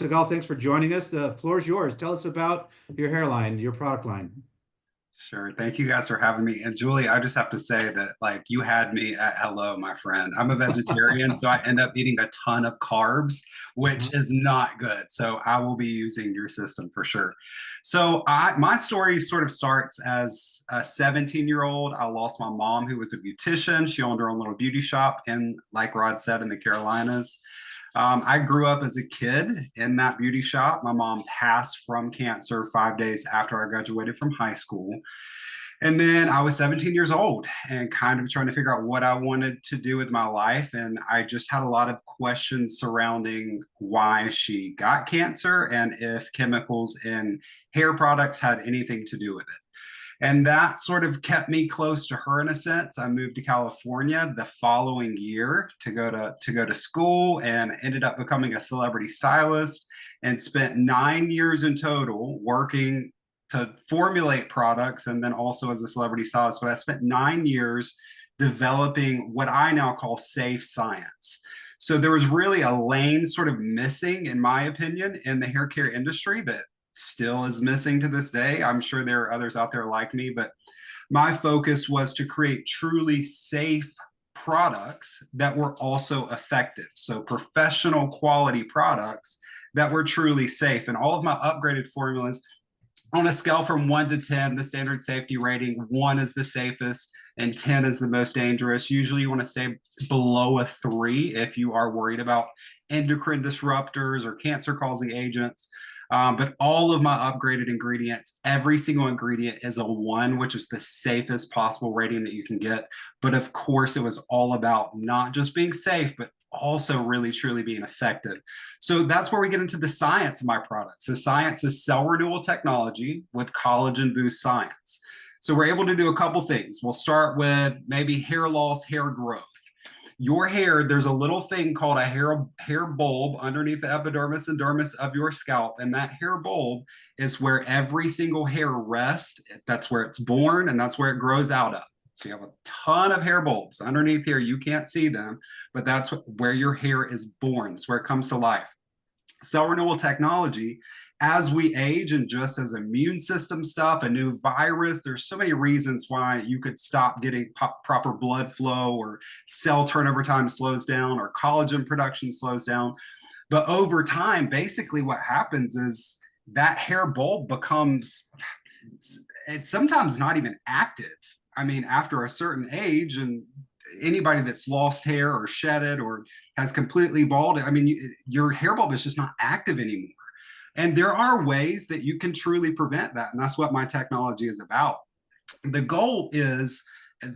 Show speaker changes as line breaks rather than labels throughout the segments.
Segal, thanks for joining us. The floor is yours. Tell us about your hairline, your product line.
Sure. Thank you guys for having me. And Julie, I just have to say that you had me at hello, my friend. I'm a vegetarian, so I end up eating a ton of carbs, which is not good. So I will be using your system for sure. My story sort of starts as a 17-year-old. I lost my mom, who was a beautician. She owned her own little beauty shop in, like Rod said, in the Carolinas. I grew up as a kid in that beauty shop. My mom passed from cancer 5 days after I graduated from high school. And then I was 17 years old and kind of trying to figure out what I wanted to do with my life. And I just had a lot of questions surrounding why she got cancer and if chemicals in hair products had anything to do with it. And that sort of kept me close to her in a sense. I moved to California the following year to go to school and ended up becoming a celebrity stylist and spent 9 years in total working to formulate products and then also as a celebrity stylist. But I spent 9 years developing what I now call safe science. So there was really a lane sort of missing, in my opinion, in the hair care industry that still is missing to this day. I'm sure there are others out there like me, but my focus was to create truly safe products that were also effective. So professional quality products that were truly safe. And all of my upgraded formulas on a scale from 1 to 10, the standard safety rating, 1 is the safest and 10 is the most dangerous. Usually you want to stay below a 3 if you are worried about endocrine disruptors or cancer causing agents. But all of my upgraded ingredients, every single ingredient is a 1, which is the safest possible rating that you can get. But of course, it was all about not just being safe, but also really truly being effective. So that's where we get into the science of my products. The science is cell renewal technology with collagen boost science. So we're able to do a couple things. We'll start with maybe hair loss, hair growth. Your hair, there's a little thing called a hair bulb underneath the epidermis and dermis of your scalp. And that hair bulb is where every single hair rests. That's where it's born and that's where it grows out of. So you have a ton of hair bulbs underneath here. You can't see them, but that's where your hair is born. It's where it comes to life. Cell renewal technology, as we age and just as immune system stuff, a new virus, there's so many reasons why you could stop getting proper blood flow or cell turnover time slows down or collagen production slows down. But over time, basically what happens is that hair bulb becomes, it's sometimes not even active. I mean, after a certain age, and anybody that's lost hair or shed it or has completely balded, I mean, your hair bulb is just not active anymore. And there are ways that you can truly prevent that. And that's what my technology is about. The goal is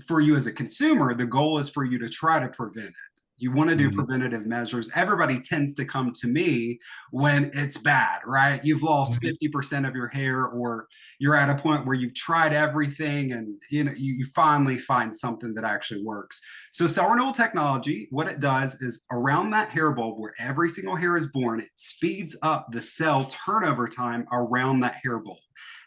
for you as a consumer, the goal is for you to try to prevent it. You want to do
Mhm.
preventative measures. Everybody tends to come to me when it's bad, right? You've lost
Mhm.
50% of your hair, or you're at a point where you've tried everything and you finally find something that actually works. So cell renewal technology, what it does is around that hair bulb where every single hair is born, it speeds up the cell turnover time around that hair bulb.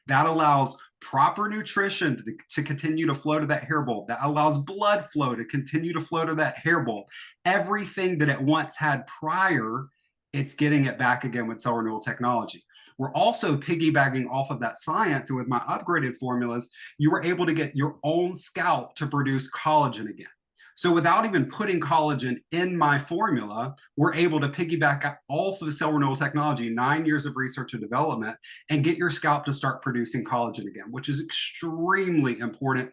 That allows proper nutrition to continue to flow to that hair bulb. That allows blood flow to continue to flow to that hair bulb. Everything that it once had prior, it's getting it back again with cell renewal technology. We're also piggybacking off of that science. And with my upgraded formulas, you were able to get your own scalp to produce collagen again. So without even putting collagen in my formula, we're able to piggyback off of cell renewal technology, 9 years of research and development, and get your scalp to start producing collagen again, which is extremely important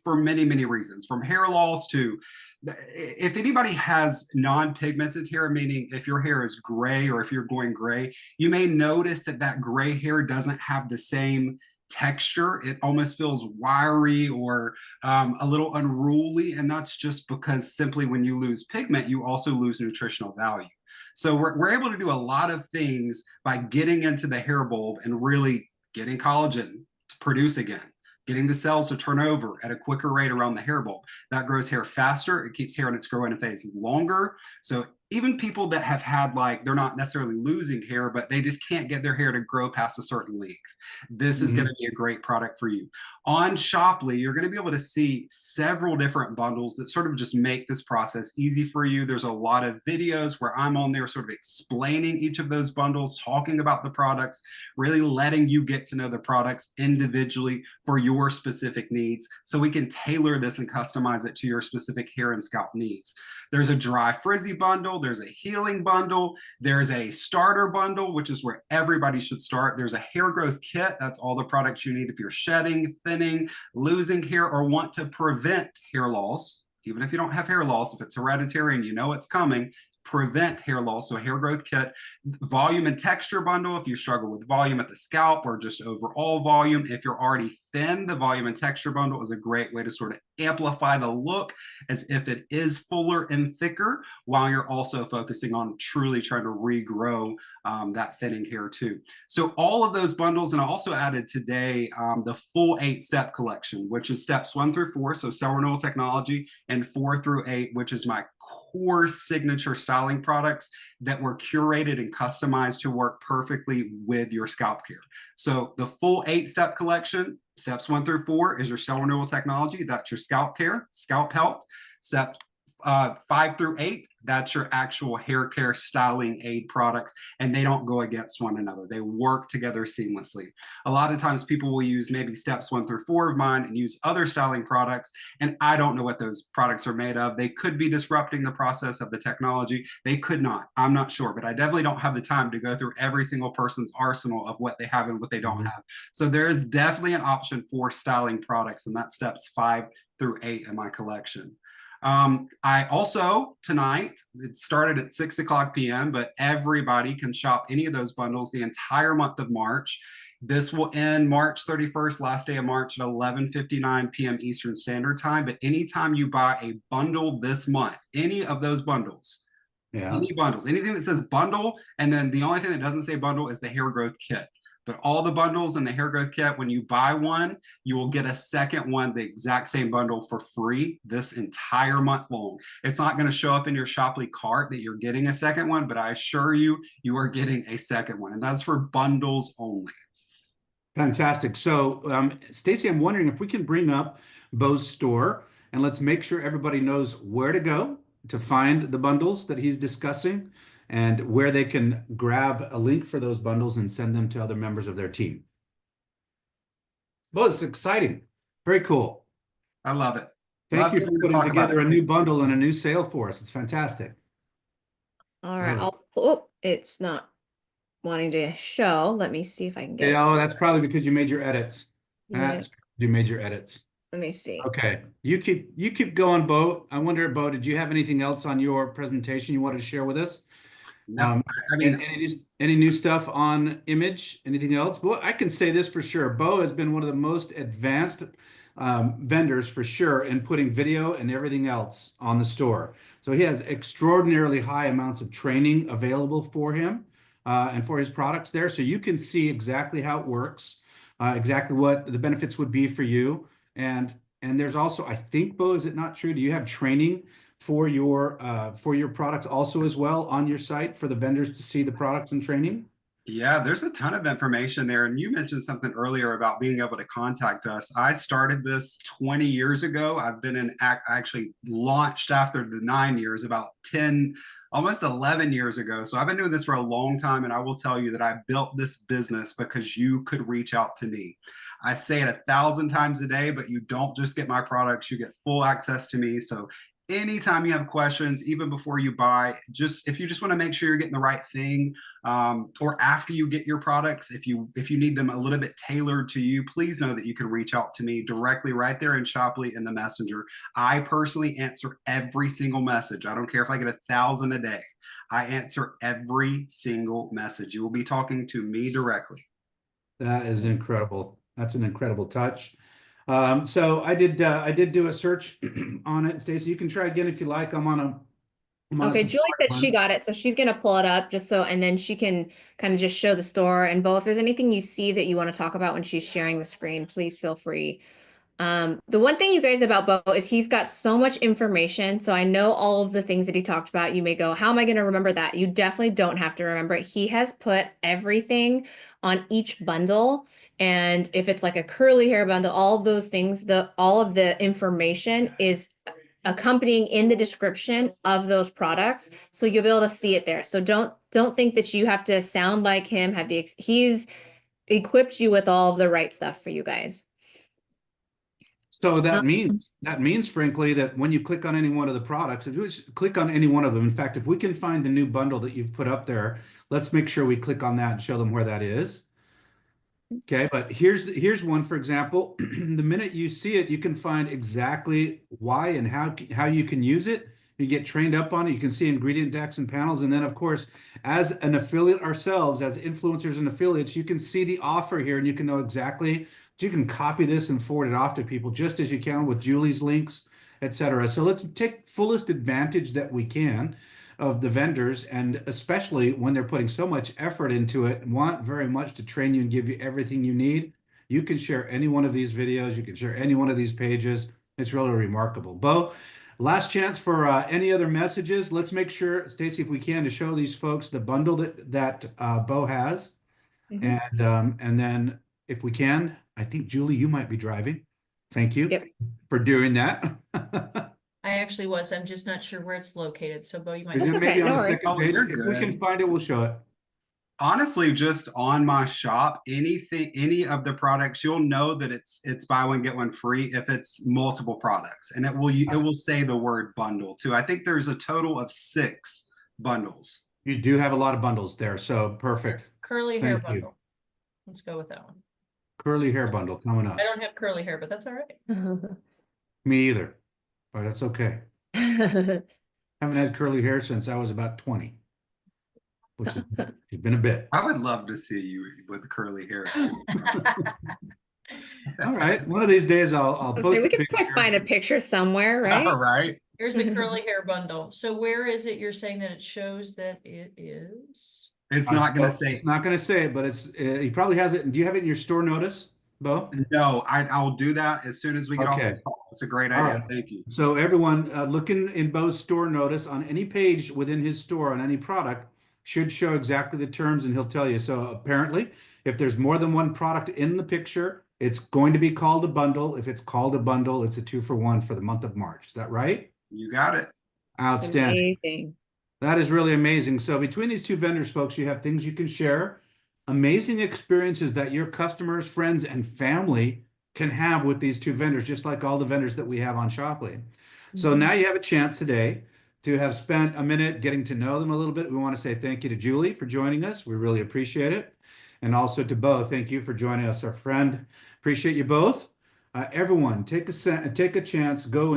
for many, many reasons, from hair loss to if anybody has non-pigmented hair, meaning if your hair is gray or if you're going gray, you may notice that that gray hair doesn't have the same texture. It almost feels wiry or a little unruly. And that's just because simply when you lose pigment, you also lose nutritional value. So we're able to do a lot of things by getting into the hair bulb and really getting collagen to produce again, getting the cells to turn over at a quicker rate around the hair bulb. That grows hair faster. It keeps hair in its growing phase longer. So even people that have had like, they're not necessarily losing hair, but they just can't get their hair to grow past a certain length. This is going to be a great product for you. On Shoply, you're going to be able to see several different bundles that sort of just make this process easy for you. There's a lot of videos where I'm on there sort of explaining each of those bundles, talking about the products, really letting you get to know the products individually for your specific needs, so we can tailor this and customize it to your specific hair and scalp needs. There's a dry frizzy bundle, there's a healing bundle, there's a starter bundle, which is where everybody should start. There's a hair growth kit, that's all the products you need if you're shedding, thinning, losing hair, or want to prevent hair loss. Even if you don't have hair loss, if it's hereditary and you know it's coming, prevent hair loss. So hair growth kit, volume and texture bundle if you struggle with volume at the scalp or just overall volume. If you're already thin, the volume and texture bundle is a great way to sort of amplify the look as if it is fuller and thicker, while you're also focusing on truly trying to regrow that thinning hair too. So all of those bundles, and I also added today the full 8-step collection, which is steps 1 through 4, so Cell Renewal Technology, and 4 through 8, which is my core signature styling products that were curated and customized to work perfectly with your scalp care. So the full 8-step collection, steps 1 through 4 is your Cell Renewal Technology. That's your scalp care, scalp health. Step 5 through 8, that's your actual hair care styling aid products, and they don't go against one another. They work together seamlessly. A lot of times people will use maybe steps 1 through 4 of mine and use other styling products, and I don't know what those products are made of. They could be disrupting the process of the technology. They could not. I'm not sure, but I definitely don't have the time to go through every single person's arsenal of what they have and what they don't have. So there is definitely an option for styling products, and that's steps 5 through 8 in my collection. I also, tonight, it started at 6 o'clock p.m., but everybody can shop any of those bundles the entire month of March. This will end March 31st, last day of March at 11:59 p.m. Eastern Standard Time. But anytime you buy a bundle this month, any of those bundles, any bundles, anything that says bundle, and then the only thing that doesn't say bundle is the hair growth kit. But all the bundles in the hair growth kit, when you buy one, you will get a second one, the exact same bundle, for free this entire month long. It's not going to show up in your Shoply cart that you're getting a second one, but I assure you, you are getting a second one. And that's for bundles only.
Fantastic. So, Stacy, I'm wondering if we can bring up Bo's store and let's make sure everybody knows where to go to find the bundles that he's discussing and where they can grab a link for those bundles and send them to other members of their team. Bo, it's exciting. Very cool.
I love it.
Thank you for putting together a new bundle and a new sale for us. It's fantastic.
All right. Oh, it's not wanting to show. Let me see if I can get it.
Oh, that's probably because you made your edits.
Yeah.
You made your edits.
Let me see.
Okay. You keep going, Bo. I wonder, Bo, did you have anything else on your presentation you wanted to share with us?
No, I mean,
any new stuff on image? Anything else? Well, I can say this for sure. Bo has been one of the most advanced vendors for sure in putting video and everything else on the store. So he has extraordinarily high amounts of training available for him and for his products there. So you can see exactly how it works, exactly what the benefits would be for you. And there's also, I think, Bo, is it not true? Do you have training for your products also as well on your site for the vendors to see the products and training?
Yeah, there's a ton of information there. And you mentioned something earlier about being able to contact us. I started this 20 years ago. I've been actually launched after the 9 years, about 10, almost 11 years ago. So I've been doing this for a long time. And I will tell you that I built this business because you could reach out to me. I say it 1,000 times a day, but you don't just get my products, you get full access to me. So anytime you have questions, even before you buy, just if you just want to make sure you're getting the right thing, or after you get your products, if you need them a little bit tailored to you, please know that you can reach out to me directly right there in Shoply in the messenger. I personally answer every single message. I don't care if I get 1,000 a day. I answer every single message. You will be talking to me directly.
That is incredible. That's an incredible touch. So I did do a search on it. Stacey, you can try again if you like.
Okay, Julie said she got it, so she's gonna pull it up and then she can kind of just show the store. And Bo, if there's anything you see that you want to talk about when she's sharing the screen, please feel free The one thing you guys about Bo is he's got so much information. So I know all of the things that he talked about. You may go, how am I going to remember that? You definitely don't have to remember it. He has put everything on each bundle. And if it's like a curly hair bundle, all of those things, all of the information is accompanying in the description of those products. So you'll be able to see it there. So don't think that you have to sound like him, he's equipped you with all of the right stuff for you guys.
So that means, frankly, that when you click on any one of the products, if you just click on any one of them, in fact, if we can find the new bundle that you've put up there, let's make sure we click on that and show them where that is. Okay, but here's one, for example. The minute you see it, you can find exactly why and how you can use it. You get trained up on it. You can see ingredient decks and panels. And then, of course, as an affiliate ourselves, as influencers and affiliates, you can see the offer here and you can know exactly. You can copy this and forward it off to people just as you can with Julie's links, etc. So let's take fullest advantage that we can of the vendors, and especially when they're putting so much effort into it and want very much to train you and give you everything you need. You can share any one of these videos. You can share any one of these pages. It's really remarkable. Bo, last chance for any other messages. Let's make sure, Stacy, if we can, to show these folks the bundle that Bo has. And then if we can, I think, Julie, you might be driving. Thank you for doing that.
I actually was. I'm just not sure where it's located. So, Bo, you might.
Is it maybe on the second
Oh,
page?
you're
If we can
good.
find it, we'll show it.
Honestly, just on my shop, any of the products, you'll know that it's buy one get one free if it's multiple products, and it will say the word bundle too. I think there's a total of 6 bundles.
You do have a lot of bundles there, so perfect.
Curly hair
Thank you.
bundle. Let's go with that one.
Curly hair bundle coming up.
I don't have curly hair, but that's all right.
Me either. But that's okay. Haven't had curly hair since I was about 20, which has been a bit.
I would love to see you with curly hair.
All right, one of these days I'll post
we
a
could
picture.
probably find a picture somewhere, right?
All right.
Here's the curly hair bundle. So where is it? You're saying that it shows that it is.
It's not going to say.
It's not going to say it, but it's he probably has it. Do you have it in your store notice, Bo?
No, I'll do that as soon as we get off
Okay.
this call. It's a great
All
idea.
right.
Thank you.
So everyone, look in Bo's store notice on any page within his store on any product should show exactly the terms, and he'll tell you. So apparently, if there's more than one product in the picture, it's going to be called a bundle. If it's called a bundle, it's a 2-for-1 for the month of March. Is that right?
You got it.
Outstanding.
Amazing.
That is really amazing. So between these two vendors, folks, you have things you can share, amazing experiences that your customers, friends, and family can have with these two vendors, just like all the vendors that we have on Shoply. So now you have a chance today to have spent a minute getting to know them a little bit. We want to say thank you to Julie for joining us. We really appreciate it. And also to Bo, thank you for joining us, our friend. Appreciate you both. Everyone, take a chance, go